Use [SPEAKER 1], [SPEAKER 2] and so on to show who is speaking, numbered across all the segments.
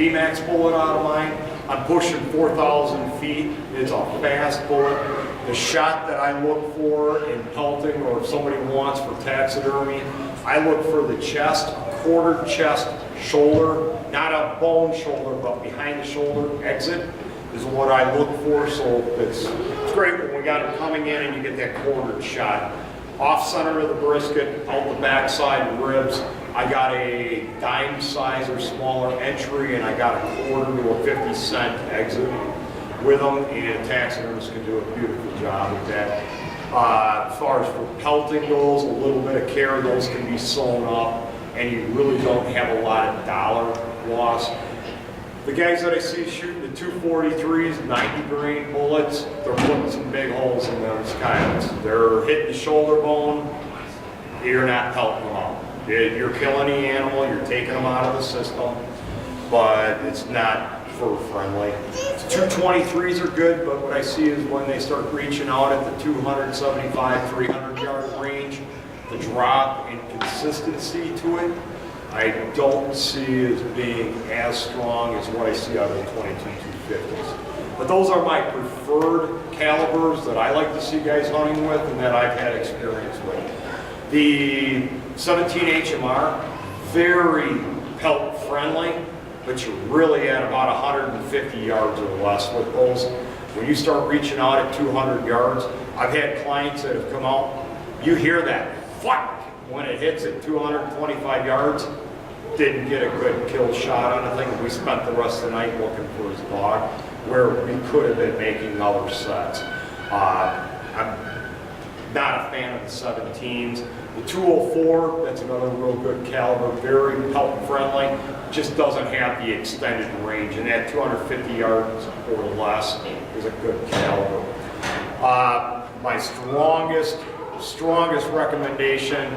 [SPEAKER 1] VMAX bullet out of mine. I'm pushing 4,000 feet. It's a fast bullet. The shot that I look for in pelting, or if somebody wants for taxidermy, I look for the chest, a quarter chest shoulder, not a bone shoulder, but behind the shoulder exit is what I look for. So it's great when we got them coming in and you get that quartered shot. Off center of the brisket, out the backside ribs, I got a dime size or smaller entry, and I got a quarter to a 50-cent exit with them, and taxidermists can do a beautiful job with that. As far as for pelting goes, a little bit of care, those can be sewn up, and you really don't have a lot of dollar loss. The guys that I see shooting the 243s, 90 grain bullets, they're putting some big holes in those coyotes. They're hitting the shoulder bone, you're not pelting them out. You're killing the animal, you're taking them out of the system, but it's not fur friendly. 223s are good, but what I see is when they start reaching out at the 275, 300 yard range, the drop in consistency to it, I don't see as being as strong as what I see out of the 22-250s. But those are my preferred calibers that I like to see guys hunting with and that I've had experience with. The 17 HMR, very pelt friendly, but you're really at about 150 yards or less with those. When you start reaching out at 200 yards, I've had clients that have come out, you hear that whack when it hits at 225 yards, didn't get a good kill shot on the thing. We spent the rest of the night looking for his dog, where we could have been making other sets. I'm not a fan of the 17s. The 204, that's another real good caliber, very pelt friendly, just doesn't have the extended range, and that 250 yards or less is a good caliber. My strongest recommendation,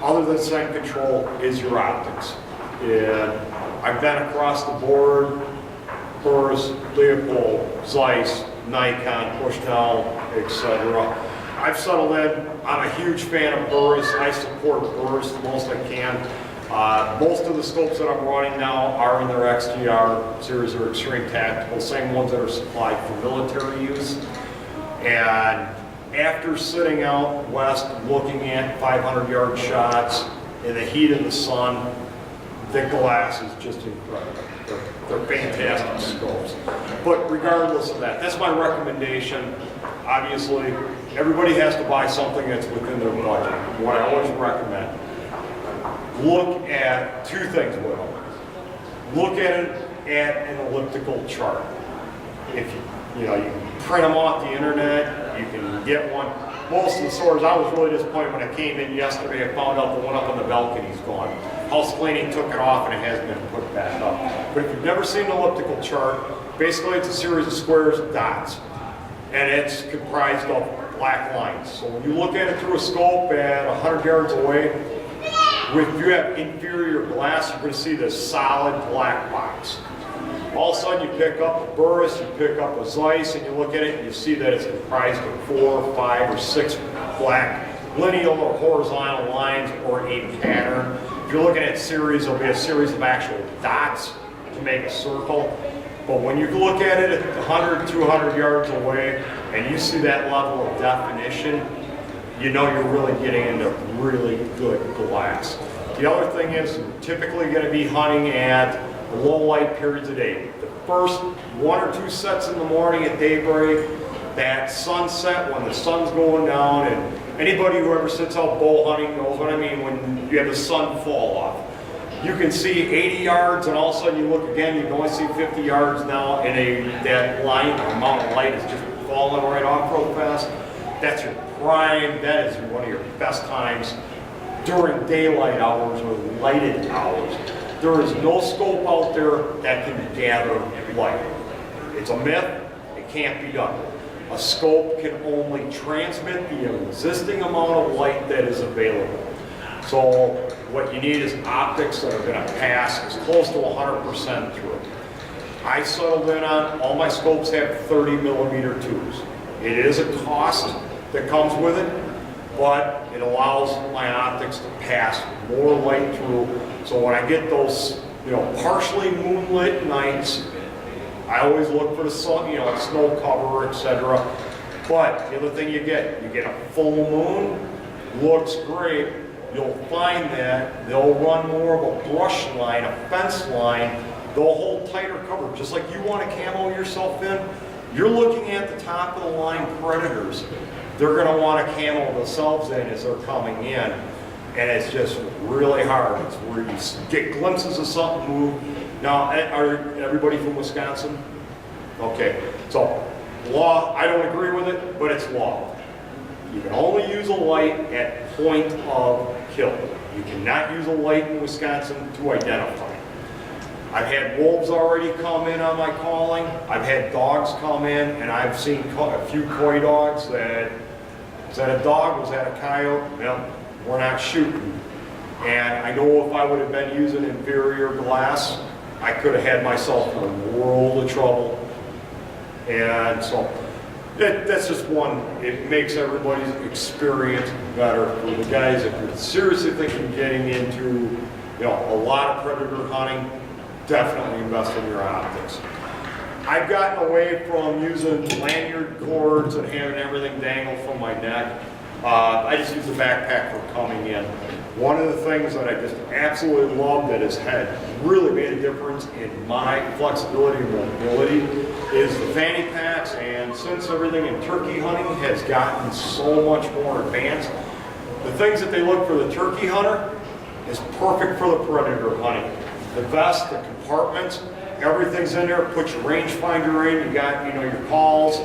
[SPEAKER 1] other than scent control, is your optics. And I've been across the board, Burris, Leopold, Zeiss, Nikon, Bushnell, etc. I've settled in. I'm a huge fan of Burris. I support Burris the most I can. Most of the scopes that I'm running now are in their XTR series or Extreme Tactical, same ones that are supplied for military use. And after sitting out west looking at 500-yard shots in the heat of the sun, the glass is just incredible. They're fantastic scopes. But regardless of that, that's my recommendation. Obviously, everybody has to buy something that's within their budget. What I always recommend, look at two things with them. Look at it at an elliptical chart. If you can print them off the internet, you can get one. Most of the stores, I was really disappointed when I came in yesterday. I found out the one up on the balcony's gone. House cleaning took it off and it hasn't been put back up. But if you've never seen an elliptical chart, basically it's a series of squares and dots. And it's comprised of black lines. So when you look at it through a scope at 100 yards away, if you have inferior glass, you're going to see this solid black box. All of a sudden you pick up a Burris, you pick up a Zeiss, and you look at it and you see that it's comprised of 4, 5, or 6 black lineal or horizontal lines or a pattern. If you're looking at series, there'll be a series of actual dots to make a circle. But when you look at it at 100, 200 yards away, and you see that level of definition, you know you're really getting into really good glass. The other thing is, you're typically going to be hunting at low light periods of day. The first 1 or 2 sets in the morning at daybreak, that sunset when the sun's going down, and anybody who ever sits out bow hunting knows what I mean when you have the sun fall off. You can see 80 yards, and all of a sudden you look again, you can only see 50 yards now, and that line, amount of light is just falling right off real fast. That's your prime, that is one of your best times during daylight hours or lighted hours. There is no scope out there that can gather light. It's a myth, it can't be done. A scope can only transmit the existing amount of light that is available. So what you need is optics that are going to pass as close to 100% through. I settled in on, all my scopes have 30 millimeter tubes. It is a cost that comes with it, but it allows my optics to pass more light through. So when I get those partially moonlit nights. I always look for the sun, snow cover, etc. But the other thing you get a full moon, looks great. You'll find that they'll run more of a brush line, a fence line. They'll hold tighter cover, just like you want to camo yourself in. You're looking at the top of the line predators. They're going to want to camo themselves in as they're coming in. And it's just really hard. It's where you get glimpses of something move. Now, are everybody from Wisconsin? Okay, so law, I don't agree with it, but it's law. You can only use a light at point of kill. You cannot use a light in Wisconsin to identify. I've had wolves already come in on my calling. I've had dogs come in, and I've seen a few coy dogs that said a dog was at a coyote. Well, we're not shooting. And I know if I would have been using inferior glass, I could have had myself in a world of trouble. And so that's just one. It makes everybody's experience better. For the guys, if you're seriously thinking of getting into a lot of predator hunting, definitely invest in your optics. I've gotten away from using lanyard cords and having everything dangle from my neck. I just use a backpack for coming in. One of the things that I just absolutely love that has really made a difference in my flexibility and mobility is the fanny packs. And since everything in turkey hunting has gotten so much more advanced, the things that they look for the turkey hunter is perfect for the predator hunting. The vest, the compartments, everything's in there. Put your rangefinder in. You got your calls.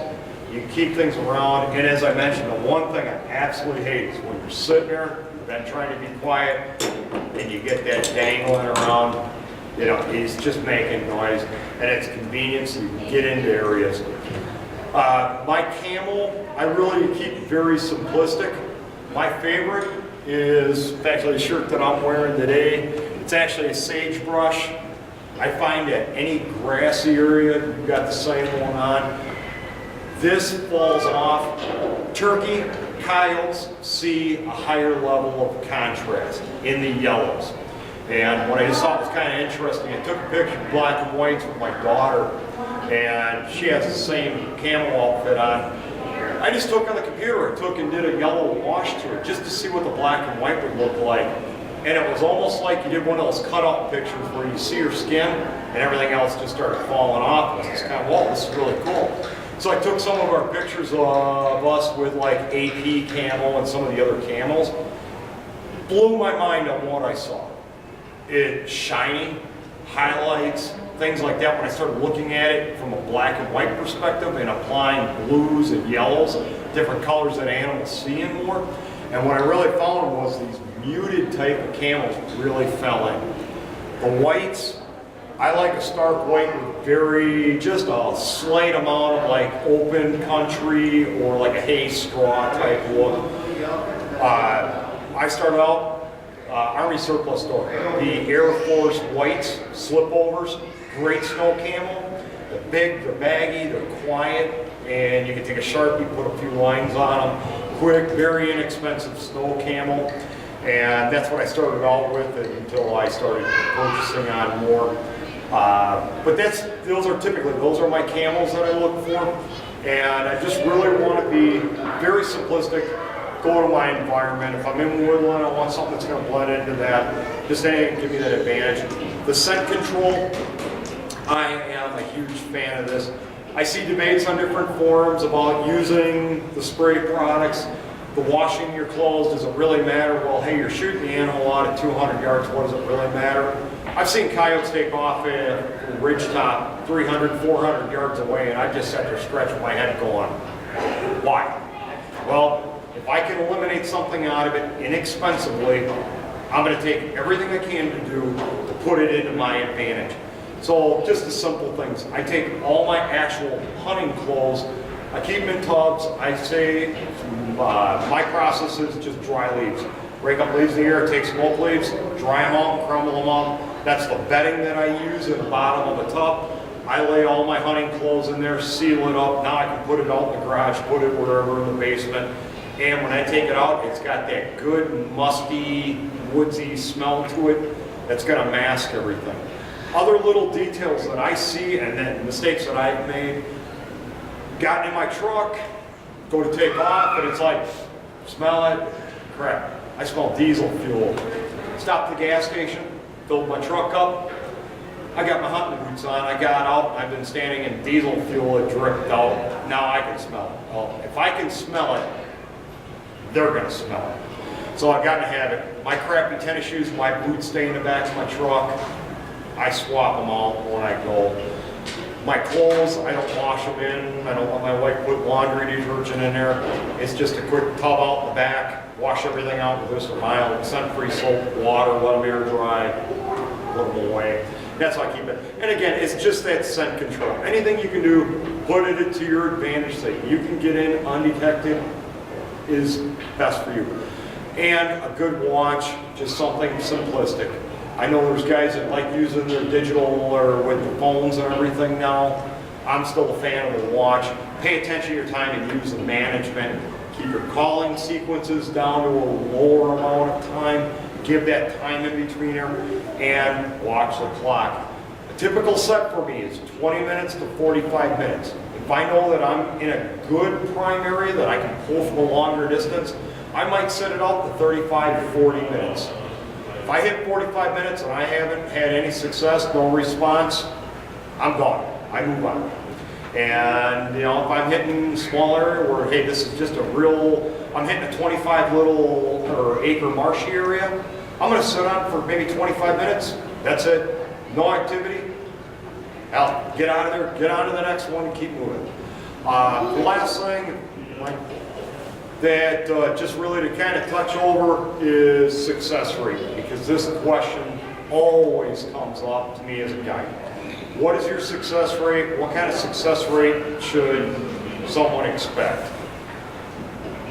[SPEAKER 1] You keep things around. And as I mentioned, the one thing I absolutely hate is when you're sitting there, you've been trying to be quiet, and you get that dangling around. He's just making noise, and it's convenient so you can get into areas. My camo, I really keep it very simplistic. My favorite is actually a shirt that I'm wearing today. It's actually a sagebrush. I find that any grassy area, you've got the same one on. This falls off. Turkey, coyotes see a higher level of contrast in the yellows. And what I just thought was kind of interesting, I took a picture of black and whites with my daughter, and she has the same camo outfit on. I just took on the computer, and did a yellow wash to it just to see what the black and white would look like. And it was almost like you did one of those cutout pictures where you see her skin and everything else just started falling off. It was just kind of, whoa, this is really cool. So I took some of our pictures of us with like AP camo and some of the other camos. Blew my mind on what I saw. It's shiny, highlights, things like that. When I started looking at it from a black and white perspective and applying blues and yellows, different colors that animals see in more. And what I really found was these muted type of camos really fell in. The whites, I like a stark white with just a slight amount of like open country or like a hay straw type look. I started out Army surplus store. The Air Force whites, slipovers, great snow camo. They're big, they're baggy, they're quiet, and you can take a Sharpie, put a few lines on them. Quick, very inexpensive snow camo. And that's what I started out with until I started purchasing on more. But those are my camos that I look for. And I just really want to be very simplistic, go to my environment. If I'm in woodland, I want something that's going to blend into that. Just give me that advantage. The scent control, I am a huge fan of this. I see debates on different forums about using the spray products. The washing your clothes, does it really matter? Well, hey, you're shooting the animal out at 200 yards, what does it really matter? I've seen coyotes take off a ridge top 300, 400 yards away, and I just sat there scratching my head going, why? Well, if I can eliminate something out of it inexpensively, I'm going to take everything I can to do to put it into my advantage. So just the simple things. I take all my actual hunting clothes, I keep them in tubs. I say my process is just dry leaves. Break up leaves in the air, take smoke leaves, dry them out, crumble them up. That's the bedding that I use in the bottom of the tub. I lay all my hunting clothes in there, seal it up. Now I can put it out in the garage, put it wherever in the basement. And when I take it out, it's got that good, musty, woodsy smell to it that's going to mask everything. Other little details that I see and then mistakes that I've made, gotten in my truck, go to take off, and it's like, smell it, crap, I smell diesel fuel. Stop at the gas station, filled my truck up, I got my hunting boots on, I got out, I've been standing in diesel fuel, it dripped out, now I can smell it. Well, if I can smell it, they're gonna smell it. So I got in a habit. My crappy tennis shoes, my boots stay in the back of my truck, I swap them all when I go. My clothes, I don't wash them in. I don't let my wife put laundry detergent in there. It's just a quick tub out the back, wash everything out with this mild scent-free soap, water, let them air dry, put them away. That's how I keep it. And again, it's just that scent control. Anything you can do, put it to your advantage so you can get in undetected is best for you. And a good watch, just something simplistic. I know there's guys that like using their digital or with the phones and everything now. I'm still a fan of the watch. Pay attention to your time and use the management. Keep your calling sequences down to a lower amount of time. Give that time in between there and watch the clock. A typical set for me is 20 minutes to 45 minutes. If I know that I'm in a good prime area that I can pull from a longer distance, I might set it out to 35 to 40 minutes. If I hit 45 minutes and I haven't had any success, no response, I'm gone. I move on. And you know, if I'm hitting smaller, or hey, this is just a real, I'm hitting a 25 little or acre marshy area, I'm going to sit on for maybe 25 minutes. That's it. No activity. Hell, get out of there, get on to the next one, and keep moving. The last thing that just really to kind of touch over is success rate, because this question always comes up to me as a guide. What is your success rate? What kind of success rate should someone expect?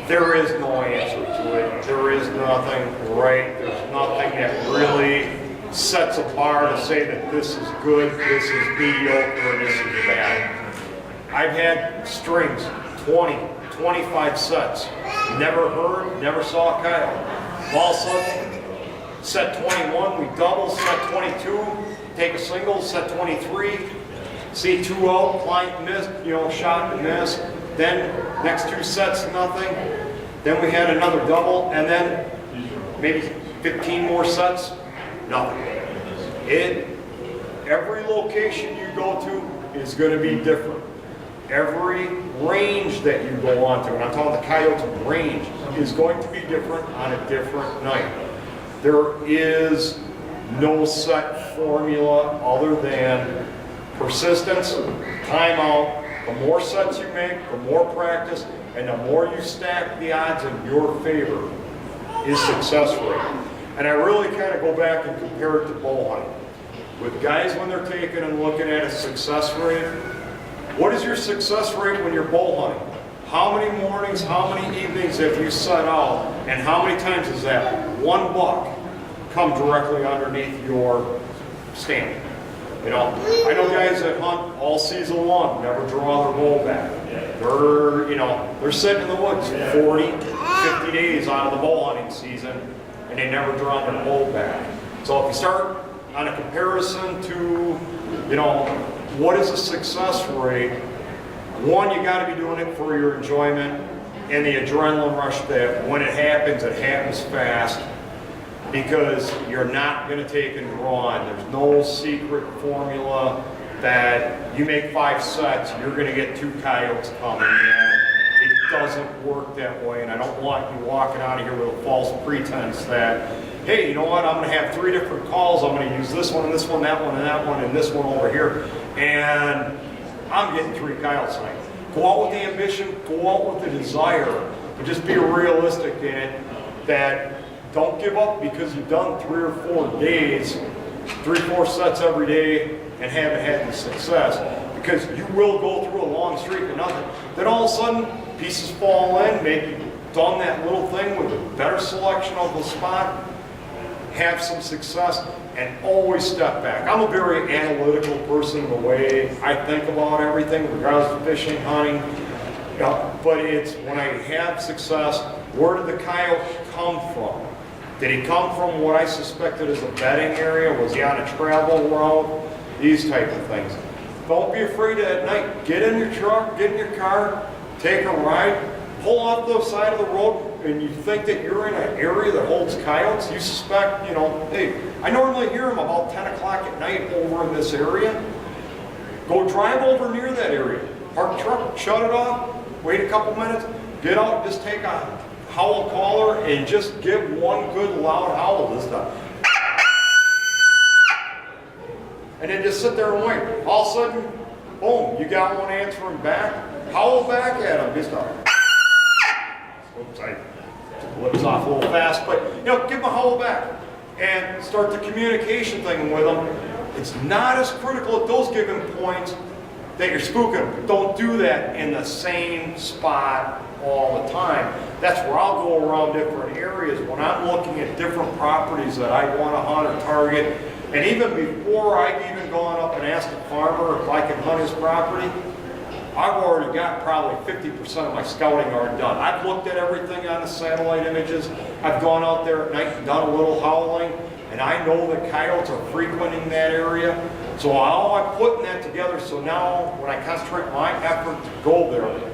[SPEAKER 1] There is no answer to it. There is nothing right. There's nothing that really sets a bar to say that this is good, this is mediocre, and this is bad. I've had strings, 20, 25 sets. Never heard, never saw a coyote. All of a sudden, set 21, we double, set 22, take a single, set 23, see 2 out, client missed, you know, shot and missed. Then next 2 sets, nothing. Then we had another double, and then maybe 15 more sets, nothing. Every location you go to is going to be different. Every range that you go on to, and I'm talking the Coyote range, is going to be different on a different night. There is no set formula other than persistence, time out. The more sets you make, the more practice, and the more you stack the odds in your favor is success rate. And I really kind of go back and compare it to bow hunting. With guys when they're taking and looking at a success rate, what is your success rate when you're bow hunting? How many mornings, how many evenings have you set out, and how many times has that one buck come directly underneath your stand? You know, I know guys that hunt all season long, never draw their bow back. They're sitting in the woods 40, 50 days out of the bow hunting season, and they never draw their bow back. So if you start on a comparison to, what is a success rate? One, you got to be doing it for your enjoyment and the adrenaline rush that when it happens fast, because you're not going to take and draw on. There's no secret formula that you make 5 sets, you're going to get 2 coyotes coming in. It doesn't work that way, and I don't want you walking out of here with a false pretense that, hey, you know what, I'm going to have 3 different calls. I'm going to use this one, and this one, that one, and that one, and this one over here, and I'm getting 3 coyotes tonight. Go out with the ambition, go out with the desire, but just be realistic in it that don't give up because you've done 3 or 4 days, 3 or 4 sets every day, and haven't had the success. Because you will go through a long streak of nothing. Then all of a sudden, pieces fall in, maybe you've done that little thing with a better selection of the spot, have some success, and always step back. I'm a very analytical person in the way I think about everything, regardless of fishing, hunting. But it's when I have success, where did the coyote come from? Did he come from what I suspected as a bedding area? Was he on a travel route? these type of things. Don't be afraid to at night. Get in your truck, get in your car, take a ride, pull off the side of the road, and you think that you're in an area that holds coyotes, you suspect, you know, hey, I normally hear them about 10 o'clock at night over in this area. Go drive over near that area. Park the truck, shut it off, wait a couple minutes, get out, just take a howl caller and just give one good loud howl this time. And then just sit there and wait. All of a sudden, boom, you got one answering back. Howl back at him. Just oops, I took the lips off a little fast, but you know, give them a howl back and start the communication thing with them. It's not as critical at those given points that you're spooking them, but don't do that in the same spot all the time. That's where I'll go around different areas when I'm looking at different properties that I want to hunt or target. And even before I've even gone up and asked a farmer if I can hunt his property, I've already got probably 50% of my scouting already done. I've looked at everything on the satellite images. I've gone out there at night and done a little howling, and I know that coyotes are frequenting that area. So all I'm putting that together, so now when I concentrate my effort to go there,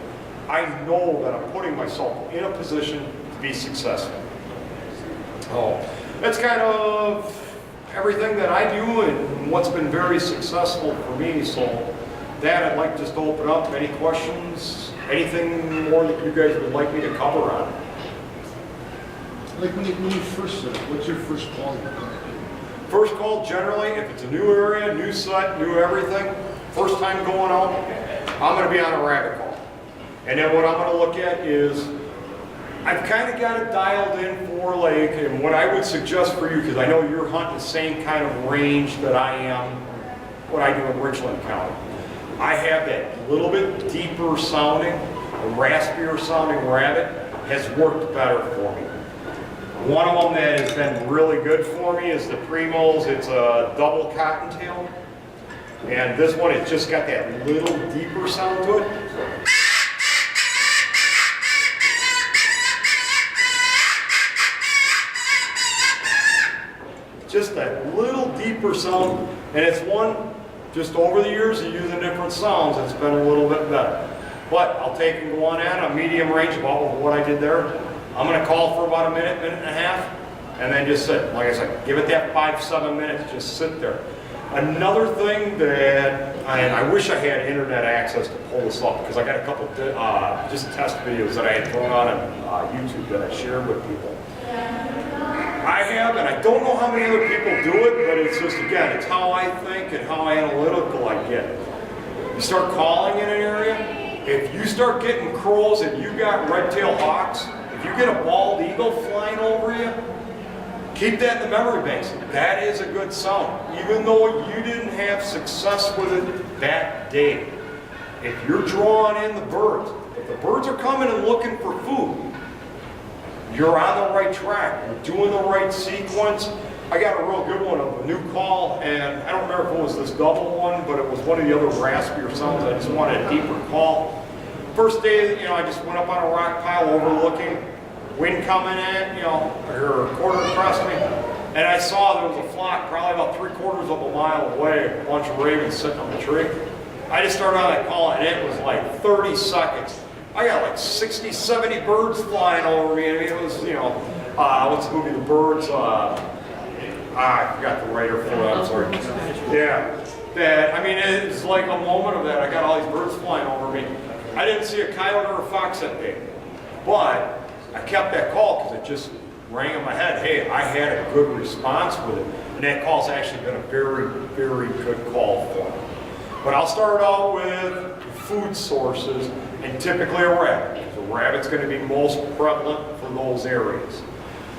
[SPEAKER 1] I know that I'm putting myself in a position to be successful. Oh, that's kind of everything that I do and what's been very successful for me. So that I'd like just to open up. Any questions? Anything more that you guys would like me to cover on?
[SPEAKER 2] Like when you first set up, what's your first call?
[SPEAKER 1] First call, generally, if it's a new area, new site, new everything, first time going out, I'm going to be on a rabbit call. And then what I'm going to look at is, I've kind of got it dialed in for like, and what I would suggest for you, because I know you're hunting the same kind of range that I am, what I do in Richland County. I have that little bit deeper sounding, a raspier sounding rabbit has worked better for me. One of them that has been really good for me is the Primos. It's a double cottontail. And this one, it's just got that little deeper sound to it. Just that little deeper sound. And it's one, just over the years of using different sounds, it's been a little bit better. But I'll take and go on at a medium range about what I did there. I'm going to call for about a minute, minute and a half, and then just sit. Like I said, give it that 5-7 minutes, just sit there. Another thing that, and I wish I had internet access to pull this up, because I got a couple just test videos that I had thrown on YouTube that I shared with people. I have, and I don't know how many other people do it, but it's just, again, it's how I think and how analytical I get. You start calling in an area, if you start getting crows and you got red-tailed hawks, if you get a bald eagle flying over you, keep that in the memory banks. That is a good sound. Even though you didn't have success with it that day. If you're drawing in the birds, if the birds are coming and looking for food, you're on the right track. You're doing the right sequence. I got a real good one of a new call, and I don't remember if it was this double one, but it was one of the other raspier sounds. I just wanted a deeper call. First day, you know, I just went up on a rock pile overlooking, wind coming in, you know, or a quarter across me, and I saw there was a flock probably about 3/4 of a mile away, a bunch of ravens sitting on the tree. I just started on that call, and it was like 30 seconds. I got like 60, 70 birds flying over me. I mean, it was, you know, what's the movie, The Birds? I forgot the writer for that, I'm sorry. Yeah, that, I mean, it's like a moment of that. I got all these birds flying over me. I didn't see a coyote or a fox that day, but I kept that call because it just rang in my head. Hey, I had a good response with it, and that call's actually been a very, very good call for me. But I'll start out with food sources, and typically a rabbit, because a rabbit's going to be most prevalent for those areas.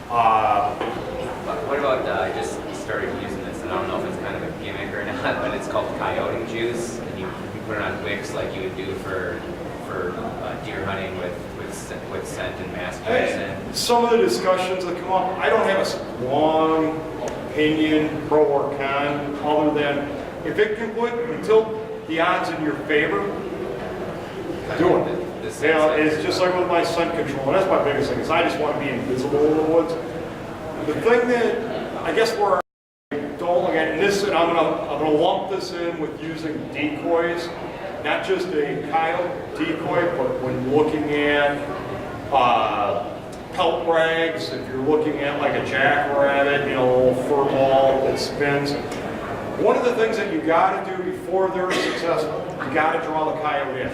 [SPEAKER 3] What about, I just started using this, and I don't know if it's kind of a gimmick or not, but it's called Coyote juice, and you put it on wicks like you would do for deer hunting with scent and masking scent.
[SPEAKER 1] Some of the discussions that come up, I don't have a strong opinion, pro or con, other than if it can put until the odds in your favor, do it. You know, it's just like with my scent control, and that's my biggest thing, is I just want to be invisible in the woods. The thing that, I guess where I don't look at, and I'm gonna lump this this in with using decoys, not just a coyote decoy, but when looking at pelt rags, if you're looking at like a jackrabbit, you know, fur ball that spins. One of the things that you got to do before they're successful, you got to draw the coyote in.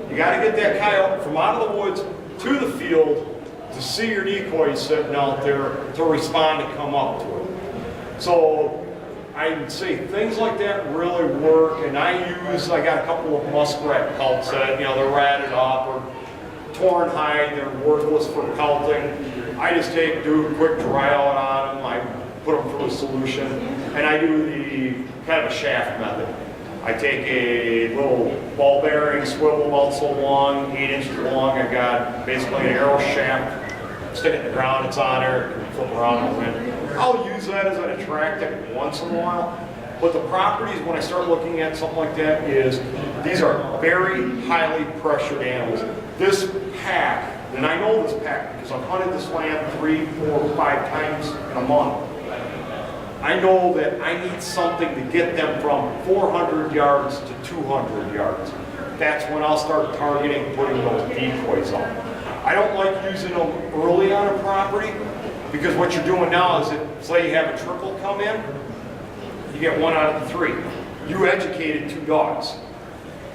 [SPEAKER 1] You got to get that coyote from out of the woods to the field to see your decoy sitting out there to respond and come up to it. So I would say things like that really work, and I got a couple of muskrat pelts that, you know, they're ratted up or torn hide, they're worthless for pelting. I just do a quick dry out on them, I put them through a solution, and I do the kind of a shaft method. I take a little ball bearing, swivel about so long, 8 inches long. I got basically an arrow shaft, stick it in the ground, it's on there, it can flip around in the wind. I'll use that as an attractant once in a while. But the properties, when I start looking at something like that, is these are very highly pressured animals. This pack, and I know this pack because I've hunted this land 3, 4, 5 times in a month. I know that I need something to get them from 400 yards to 200 yards. That's when I'll start targeting putting those decoys on. I don't like using them early on a property because what you're doing now is, say you have a triple come in, you get 1 out of the 3. You educated 2 dogs.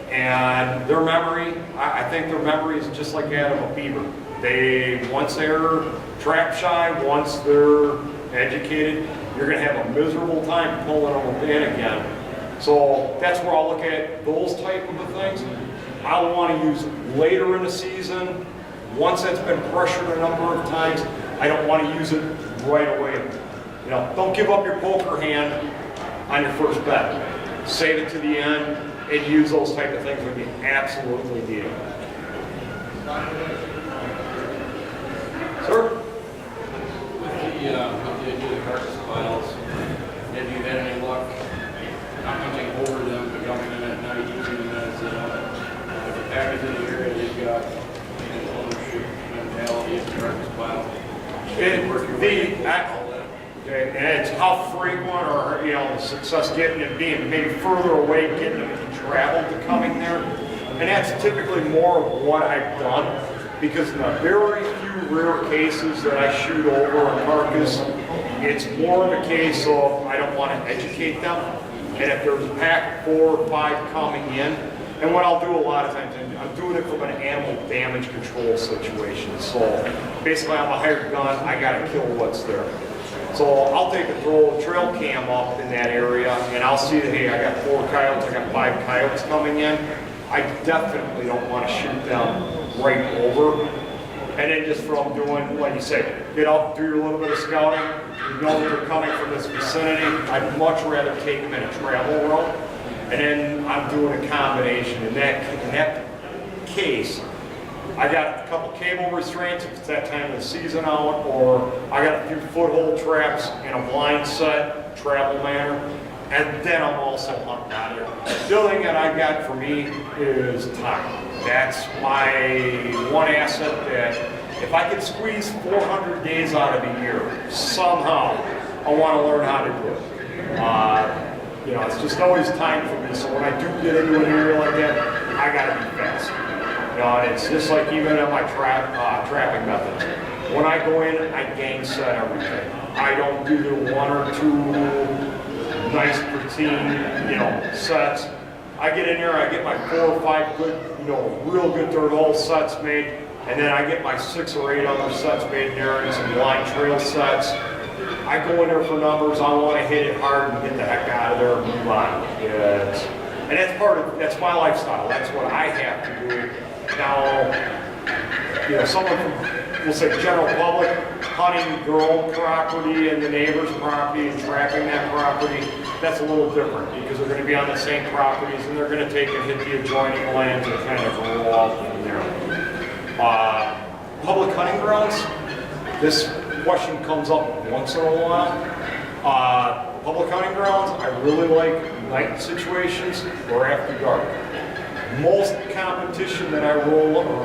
[SPEAKER 1] And their memory, I think their memory is just like that of a beaver. Once they're trap shy, once they're educated, you're going to have a miserable time pulling them in again. So that's where I'll look at those type of things. I'll want to use later in the season. Once that's been pressured a number of times, I don't want to use it right away. You know, don't give up your poker hand on your first bet. Save it to the end and use those type of things when you absolutely need them. Sir?
[SPEAKER 4] With the carcass piles, have you had any luck not hunting over them, but coming in at night using them as a package in the area you've got an ownership mentality of the carcass pile?
[SPEAKER 1] And it's how frequent or, you know, the success getting it being maybe further away, getting them to travel to coming there. And that's typically more of what I've done, because in the very few rare cases that I shoot over a carcass, it's more of a case of I don't want to educate them. And if there's a pack of 4 or 5 coming in, and what I'll do a lot of times, I'm doing it from an animal damage control situation. So basically I'm a hired gun, I gotta kill what's there. So I'll throw a trail cam up in that area, and I'll see that, hey, I got 4 coyotes, I got 5 coyotes coming in. I definitely don't want to shoot them right over. And then just from doing, like you say, get out, do your little bit of scouting, you know that they're coming from this vicinity. I'd much rather take them in a travel route. And then I'm doing a combination. In that case, I got a couple cable restraints if it's that time of the season out, or I got a few foothold traps in a blind set, travel manner, and then I'm also hunting out here. The other thing that I got for me is time. That's my one asset that if I could squeeze 400 days out of a year, somehow I want to learn how to do it. You know, it's just always time for me, so when I do get into an area like that, I got to be fast. You know, and it's just like even in my trapping methods. When I go in, I gang set everything. I don't do the 1 or 2 nice pristine, you know, sets. I get in there, I get my 4 or 5 good, you know, real good dirt hole sets made, and then I get my 6 or 8 other sets made in there and some blind trail sets. I go in there for numbers. I want to hit it hard and get the heck out of there and move on. And that's my lifestyle. That's what I have to do. Now, you know, someone from, we'll say general public, hunting their own property and the neighbor's property and trapping that property, that's a little different because they're going to be on the same properties and they're going to take and hit the adjoining lands and kind of roll off from there. Public hunting grounds, this question comes up once in a while. Public hunting grounds, I really like night situations or after dark. Most competition that I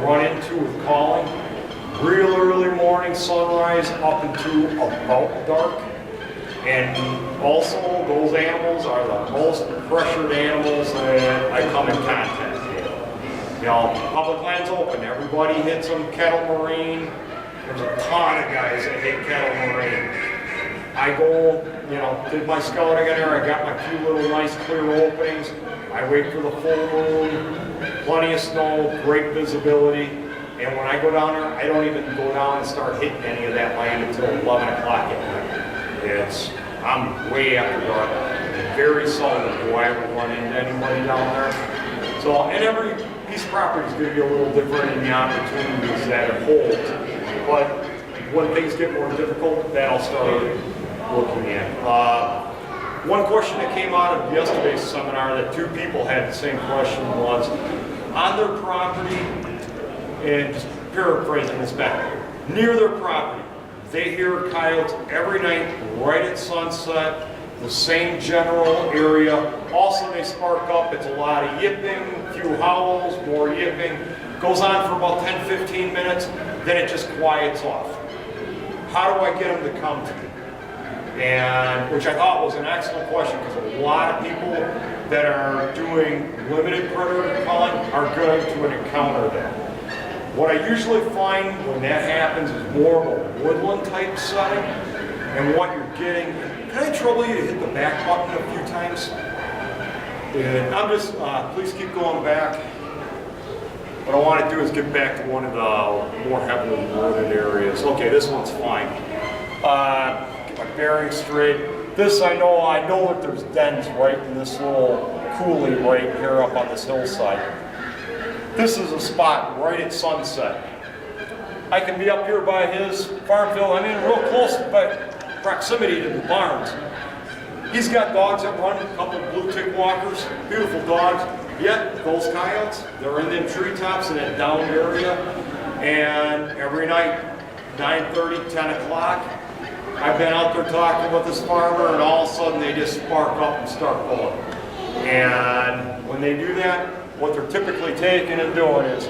[SPEAKER 1] run into with calling, real early morning sunrise up into about dark, and Also, those animals are the most pressured animals that I come in contact with. You know, public land's open, everybody hits them, kettle marine. There's a ton of guys that hit kettle marine. I go, you know, did my scouting in there, I got my few little nice clear openings. I wait for the full moon, plenty of snow, great visibility. And when I go down there, I don't even go down and start hitting any of that land until 11 o'clock at night. I'm way after dark. Very seldom do I ever run into anybody down there. So, and every piece of property is going to be a little different in the opportunities that it holds. But when things get more difficult, then I'll start looking at. One question that came out of yesterday's seminar that two people had the same question was, on their property, and just paraphrasing this back, near their property, they hear coyotes every night, right at sunset, the same general area. Also, they spark up, it's a lot of yipping, a few howls, more yipping. Goes on for about 10-15 minutes, then it just quiets off. How do I get them to come to me? And which I thought was an excellent question, because a lot of people that are doing limited predator calling are going to encounter that. What I usually find when that happens is more of a woodland type setting, and what you're getting. Can I trouble you to hit the back button a few times? And I'm just, please keep going back. What I want to do is get back to one of the more heavily wooded areas. Okay, this one's fine. Get my bearings straight. This I know that there's dens right in this little coulee right here up on this hillside. This is a spot right at sunset. I can be up here by his farm field. I'm in real close by proximity to the barns. He's got dogs that run, a couple of blue tick walkers, beautiful dogs. Yet those coyotes, they're in them treetops in that down area. And every night, 9:30, 10 o'clock, I've been out there talking with this farmer, and all of a sudden they just spark up and start going. And when they do that, what they're typically taking and doing is,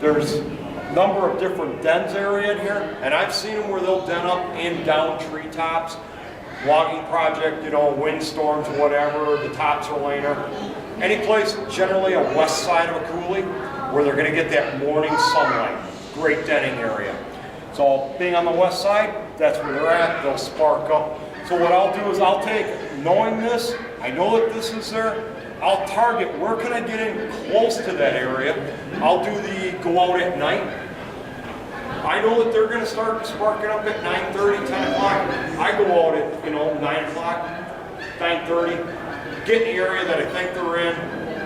[SPEAKER 1] there's a number of different dens area in here, and I've seen them where they'll den up in down treetops, logging project, you know, windstorms, whatever, the tops are laying there. Any place, generally a west side of a coulee, where they're gonna get that morning sunlight. Great denning area. So being on the west side, that's where they're at, they'll spark up. So what I'll do is I'll take, knowing this, I know that this is there, I'll target where can I get in close to that area. I'll do the go out at night. I know that they're going to start sparking up at 9:30, 10 o'clock. I go out at 9 o'clock, 9:30, get in the area that I think they're in.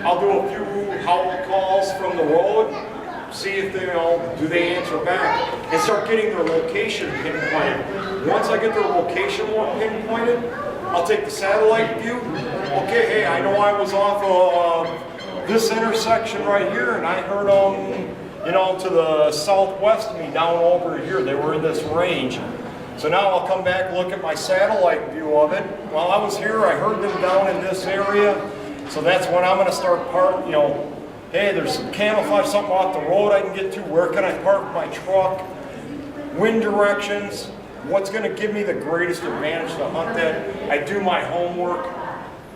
[SPEAKER 1] I'll do a few howl calls from the road, see if they do they answer back, and start getting their location pinpointed. Once I get their location more pinpointed, I'll take the satellite view. Okay, hey, I know I was off of this intersection right here, and I heard them, to the southwest of me, down over here. They were in this range. So now I'll come back, look at my satellite view of it. While I was here, I heard them down in this area. So that's when I'm going to start hey, there's some camouflage, something off the road I can get to. Where can I park my truck? Wind directions. What's going to give me the greatest advantage to hunt that? I do my homework,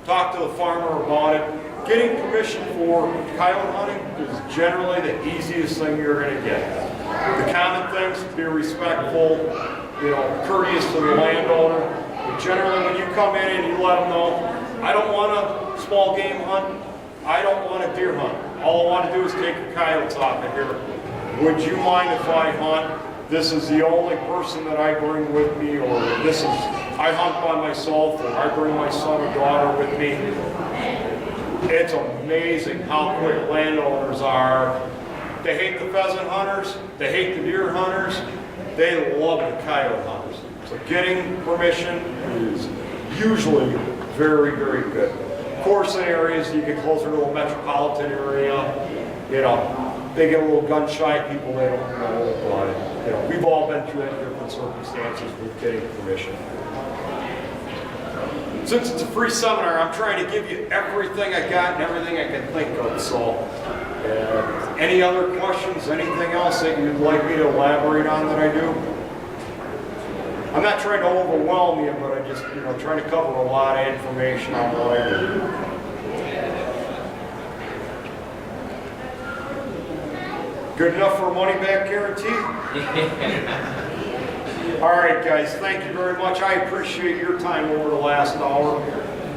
[SPEAKER 1] talk to the farmer about it. Getting permission for coyote hunting is generally the easiest thing you're going to get. The common things, be respectful, courteous to the landowner. But generally when you come in and you let them know, I don't want a small game hunt, I don't want a deer hunt. All I want to do is take the coyotes off of here. Would you mind if I hunt? This is the only person that I bring with me, or I hunt by myself, or I bring my son or daughter with me. It's amazing how quick landowners are. They hate the pheasant hunters, they hate the deer hunters, they love the coyote hunters. So getting permission is usually very, very good. Of course, in areas you get closer to a metropolitan area, they get a little gun shy, people they don't know about it. We've all been through that in different circumstances with getting permission. Since it's a free seminar, I'm trying to give you everything I got and everything I can think of. So, any other questions? Anything else that you'd like me to elaborate on that I do? I'm not trying to overwhelm you, but I just, you know, trying to cover a lot of information on what I do. Good enough for a money back guarantee? All right, guys, thank you very much. I appreciate your time over the last hour.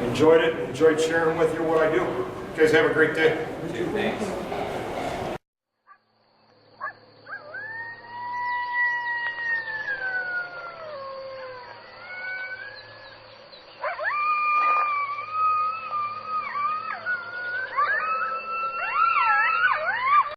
[SPEAKER 1] Enjoyed it, enjoyed sharing with you what I do. You guys have a great day.
[SPEAKER 3] Thanks.